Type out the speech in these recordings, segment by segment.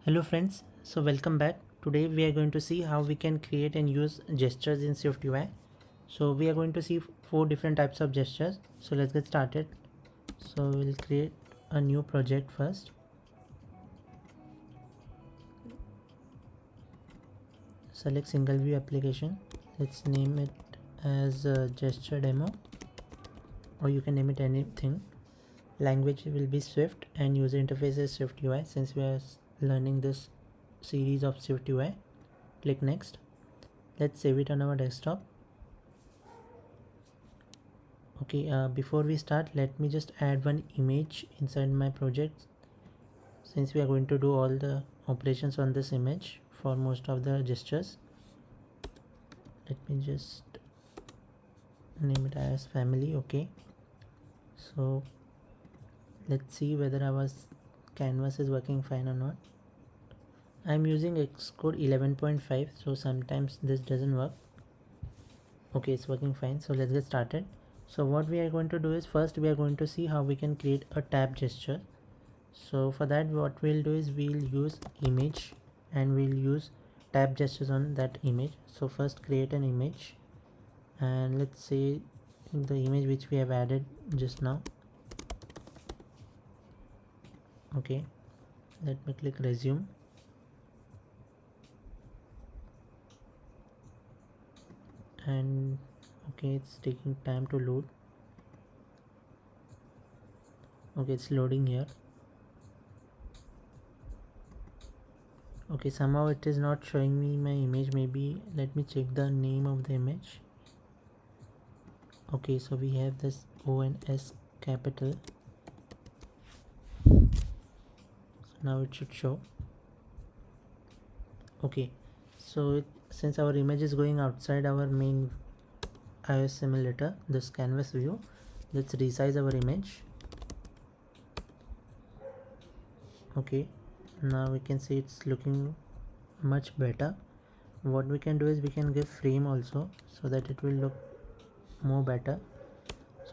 Hello friends, so welcome back. Today we are going to see how we can create and use gestures in SwiftUI. So we are going to see four different types of gestures. So let's get started. So we'll create a new project first. Select single view application. Let's name it as gesture demo, or you can name it anything. Language will be Swift and user interface is SwiftUI since we are learning this series of SwiftUI. Click next. Let's save it on our desktop. Okay, before we start, let me just add one image inside my project since we are going to do all the operations on this image for most of the gestures. Let me just name it as family. Okay, so let's see whether our canvas is working fine or not. I'm using Xcode 11.5, so sometimes this doesn't work. Okay, it's working fine, so let's get started. So what we are going to do is first we are going to see how we can create a tab gesture. So for that what we'll do is we'll use image and we'll use tab gestures on that image. So first create an image and let's say the image which we have added just now. Okay, let me click resume. And okay, it's taking time to load. Okay, it's loading here. Okay, somehow it is not showing me my image. Maybe let me check the name of the image. Okay, so we have this O and S capital. So now it should show. Okay, so since our image is going outside our main iOS simulator, this canvas view, let's resize our image. Okay, now we can see it's looking much better. What we can do is we can give frame also so that it will look more better.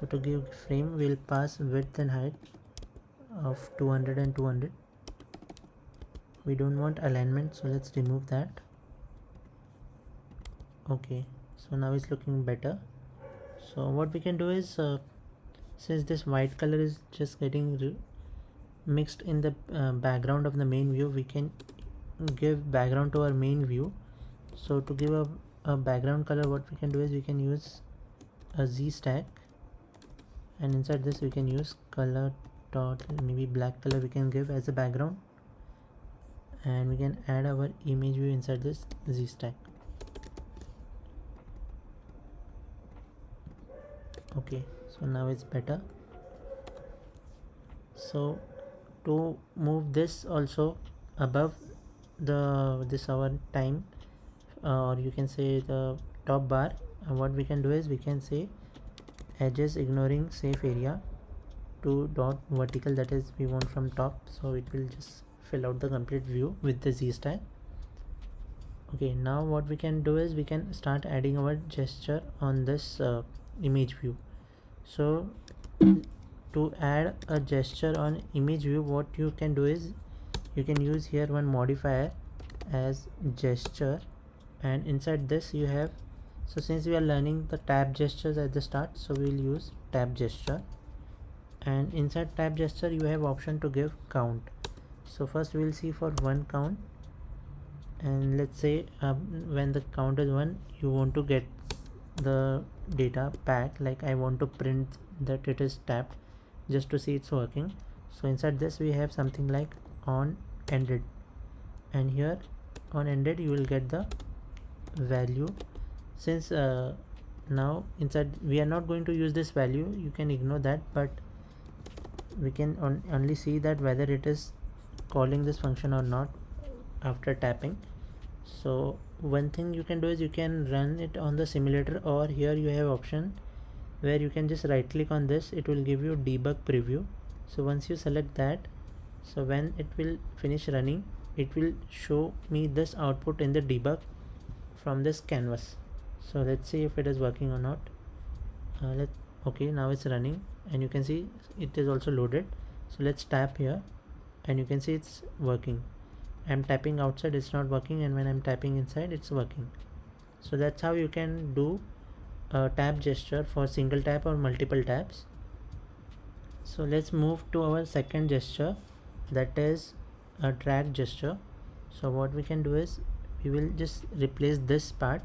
So to give frame, we'll pass width and height of 200 and 200. We don't want alignment, so let's remove that. Okay, so now it's looking better. So what we can do is since this white color is just getting mixed in the background of the main view, we can give background to our main view. So to give a background color, what we can do is we can use a Z stack, and inside this we can use color dot maybe black color we can give as a background, and we can add our image view inside this Z stack. Okay, so now it's better. So to move this also above this our time, or you can say the top bar, what we can do is we can say edges ignoring safe area to dot vertical, that is we want from top, so it will just fill out the complete view with the Z stack. Okay, now what we can do is we can start adding our gesture on this image view. So to add a gesture on image view, what you can do is you can use here one modifier as gesture, and inside this you have, so since we are learning the tab gestures at the start, so we'll use tab gesture, and inside tab gesture you have option to give count. So first we'll see for one count, and let's say when the count is 1, you want to get the data back, like I want to print that it is tapped just to see it's working. So inside this we have something like on ended, and here on ended you will get the value. Since now inside we are not going to use this value, you can ignore that, but we can only see that whether it is calling this function or not after tapping. So one thing you can do is you can run it on the simulator, or here you have option where you can just right click on this, it will give you debug preview. So once you select that, so when it will finish running, it will show me this output in the debug from this canvas. So let's see if it is working or not. Okay, now it's running and you can see it is also loaded. So let's tap here and you can see it's working. I'm tapping outside it's not working, and when I'm tapping inside it's working. So that's how you can do a tap gesture for single tap or multiple taps. So let's move to our second gesture, that is a drag gesture. So what we can do is we will just replace this part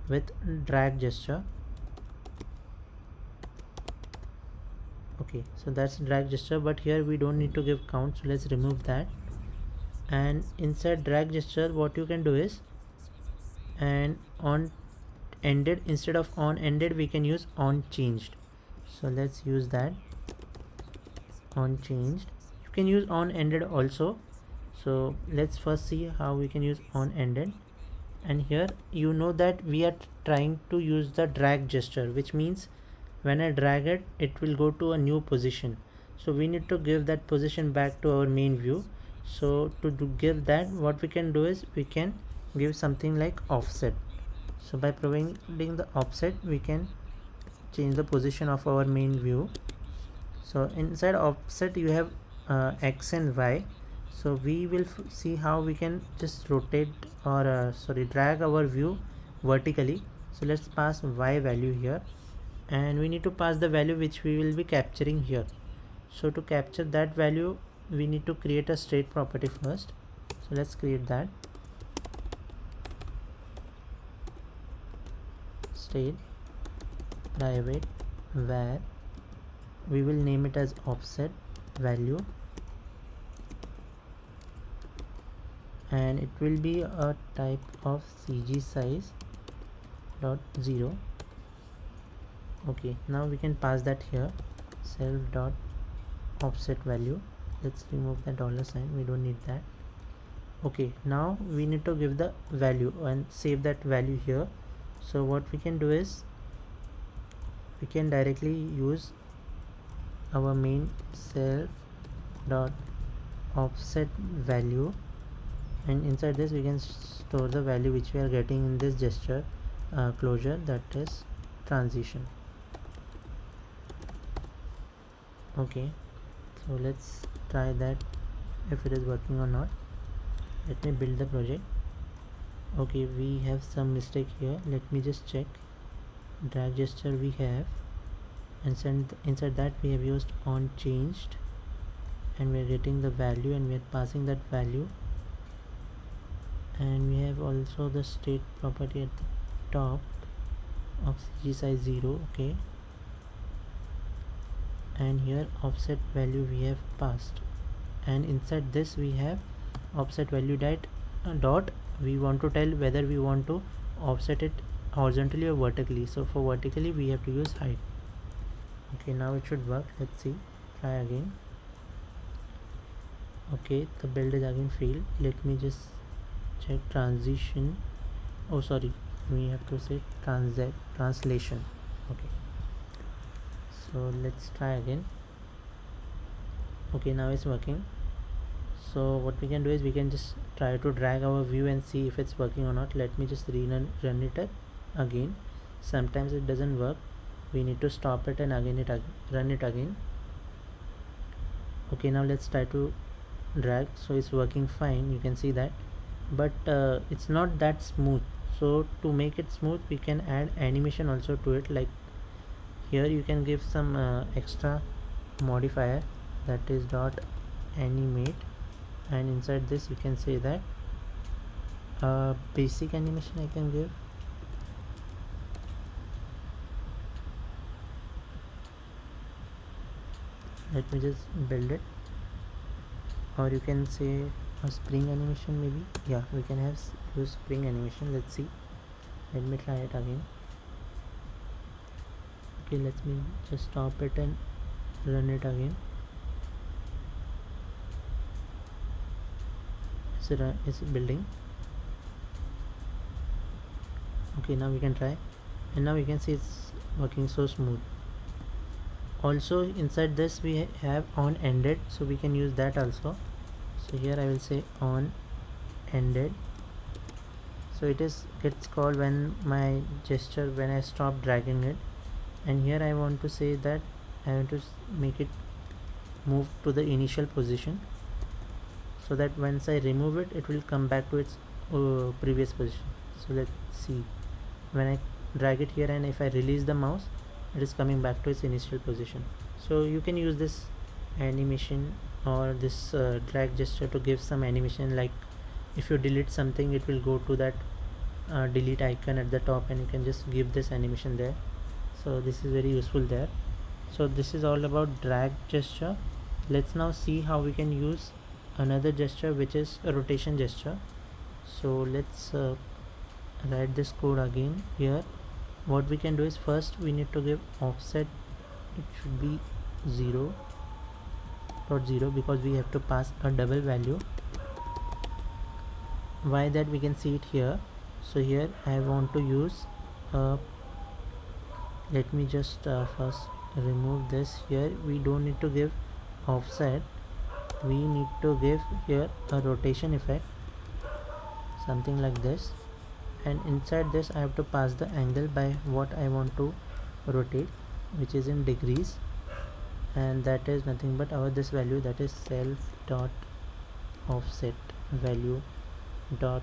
with drag gesture. Okay, so that's drag gesture, but here we don't need to give count, so let's remove that. And inside drag gesture what you can do is, and on ended, instead of on ended we can use on changed. So let's use that, on changed. You can use on ended also. So let's first see how we can use on ended. And here you know that we are trying to use the drag gesture, which means when I drag it, it will go to a new position. So we need to give that position back to our main view. So to give that, what we can do is we can give something like offset. So by providing the offset we can change the position of our main view. So inside offset you have x and y. So we will see how we can just rotate or drag our view vertically. So let's pass y value here, and we need to pass the value which we will be capturing here. So to capture that value we need to create a state property first. So let's create that state private var, we will name it as offset value, and it will be a type of CG size dot 0. Okay, now we can pass that here, self dot offset value. Let's remove the $sign, we don't need that. Okay, now we need to give the value and save that value here. So what we can do is we can directly use our main self dot offset value, and inside this we can store the value which we are getting in this gesture closure, that is transition. Okay, so let's try that if it is working or not. Let me build the project. Okay, we have some mistake here, let me just check. Drag gesture we have, and inside that we have used on changed, and we are getting the value and we are passing that value, and we have also the state property at the top of CG size 0. Okay, and here offset value we have passed, and inside this we have offset value dot we want to tell whether we want to offset it horizontally or vertically. So for vertically we have to use height. Okay, now it should work. Let's see, try again. Okay, the build is again failed. Let me just check transition. Oh sorry, we have to say translation. Okay, so let's try again. Okay, now it's working. So what we can do is we can just try to drag our view and see if it's working or not. Let me just run it again. Sometimes it doesn't work, we need to stop it and again run it again. Okay, now let's try to drag. So it's working fine, you can see that, but it's not that smooth. So to make it smooth we can add animation also to it. Like here you can give some extra modifier, that is dot animate, and inside this you can say that basic animation I can give. Let me just build it, or you can say a spring animation maybe. Yeah, we can have use spring animation. Let's see, let me try it again. Okay, let me just stop it and run it again. It's building. Okay, now we can try, and now we can see it's working so smooth. Also inside this we have on ended, so we can use that also. So here I will say on ended. So it gets called when my gesture, when I stop dragging it, and here I want to say that I want to make it move to the initial position. so that once I remove it, it will come back to its previous position. So let's see, when I drag it here and if I release the mouse, it is coming back to its initial position. So you can use this animation or this drag gesture to give some animation, like if you delete something, it will go to that delete icon at the top and you can just give this animation there. So this is very useful there. So this is all about drag gesture. Let's now see how we can use another gesture, which is a rotation gesture. So let's write this code again here. What we can do is, first we need to give offset, it should be 0.0 because we have to pass a double value. Why that, we can see it here. So here I want to use let me just first remove this. Here we don't need to give offset, we need to give here a rotation effect, something like this, and inside this I have to pass the angle by what I want to rotate, which is in degrees, and that is nothing but our this value, that is self dot offset value dot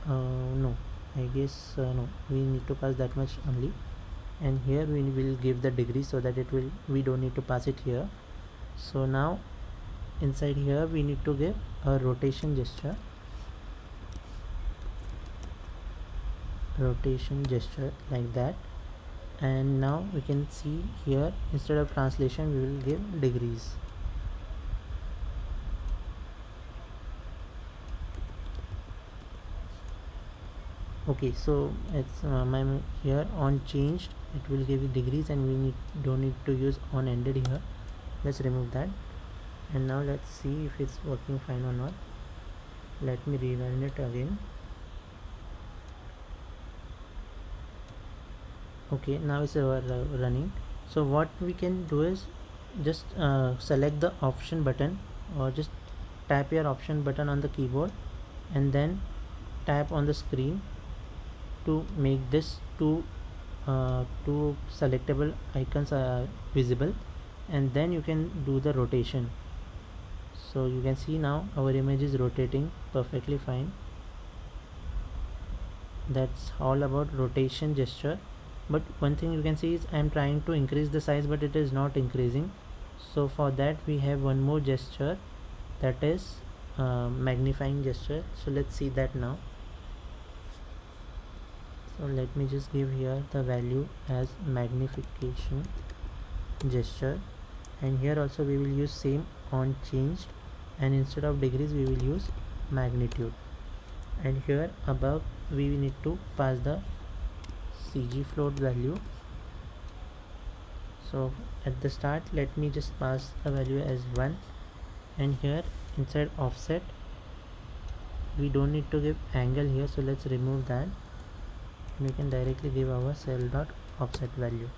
no, I guess no, we need to pass that much only, and here we will give the degree so that it will, we don't need to pass it here. So now inside here we need to give a rotation gesture, like that, and now we can see here instead of translation we will give degrees. Okay, so it's my here on changed, it will give you degrees, and we don't need to use on ended here. Let's remove that, and now let's see if it's working fine or not. Let me rerun it again. Okay, now it's running. So what we can do is just select the option button, or just tap your option button on the keyboard and then tap on the screen to make this two selectable icons visible, and then you can do the rotation. So you can see now our image is rotating perfectly fine. That's all about rotation gesture. But one thing you can see is I am trying to increase the size, but it is not increasing. So for that we have one more gesture, that is magnifying gesture. So let's see that now. So let me just give here the value as magnification gesture, and here also we will use same on changed, and instead of degrees we will use magnitude, and here above we need to pass the CG float value. So at the start let me just pass the value as 1, and here inside offset we don't need to give angle here, so let's remove that. We can directly give our cell dot offset value.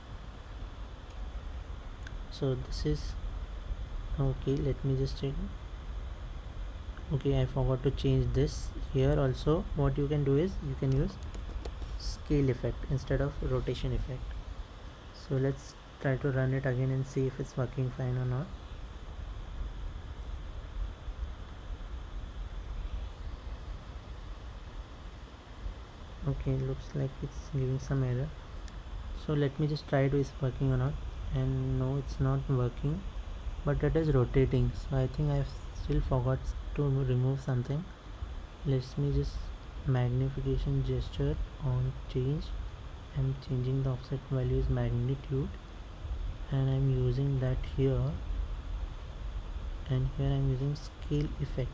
So this is okay. Let me just check. Okay, I forgot to change this. Here also what you can do is you can use scale effect instead of rotation effect. So let's try to run it again and see if it's working fine or not. Okay, looks like it's giving some error. So let me just try to is working or not, and no, it's not working, but it is rotating. So I think I've still forgot to remove something. Let me just magnification gesture on change. I'm changing the offset value is magnitude, and I'm using that here, and here I'm using scale effect.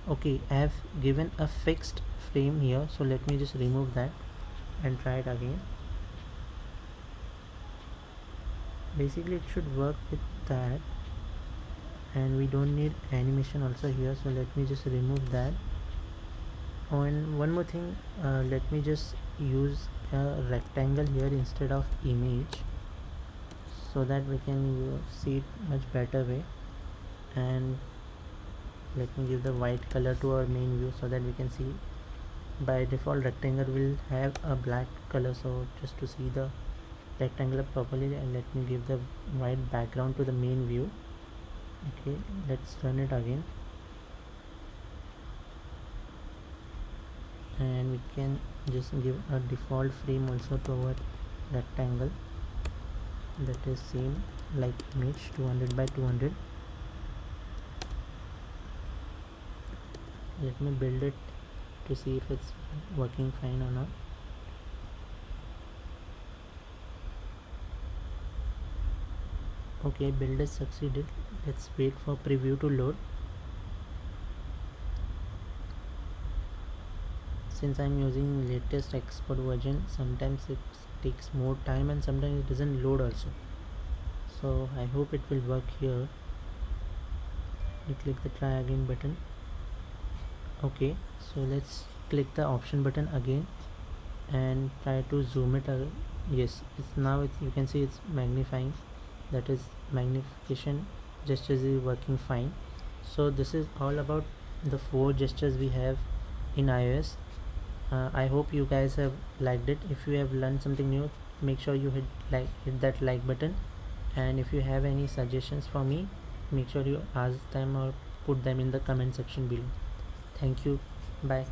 Okay, I have given a fixed frame here, so let me just remove that and try it again. Basically it should work with that, and we don't need animation also here, so let me just remove that. Oh, and one more thing, let me just use a rectangle here instead of image, so that we can see it much better way. And let me give the white color to our main view so that we can see. By default rectangle will have a black color, so just to see the rectangle properly, and let me give the white background to the main view. Okay, let's run it again, and we can just give a default frame also to our rectangle, that is same like image 200 by 200. Let me build it to see if it's working fine or not. Okay, build is succeeded. Let's wait for preview to load. Since I'm using latest export version, sometimes it takes more time and sometimes it doesn't load also. So I hope it will work here. You click the try again button. Okay, so let's click the option button again and try to zoom it. Yes, it's now you can see it's magnifying, that is magnification gestures is working fine. So this is all about the 4 gestures we have in iOS. I hope you guys have liked it. If you have learned something new, make sure you hit that like button, and if you have any suggestions for me, make sure you ask them or put them in the comment section below. Thank you. Bye.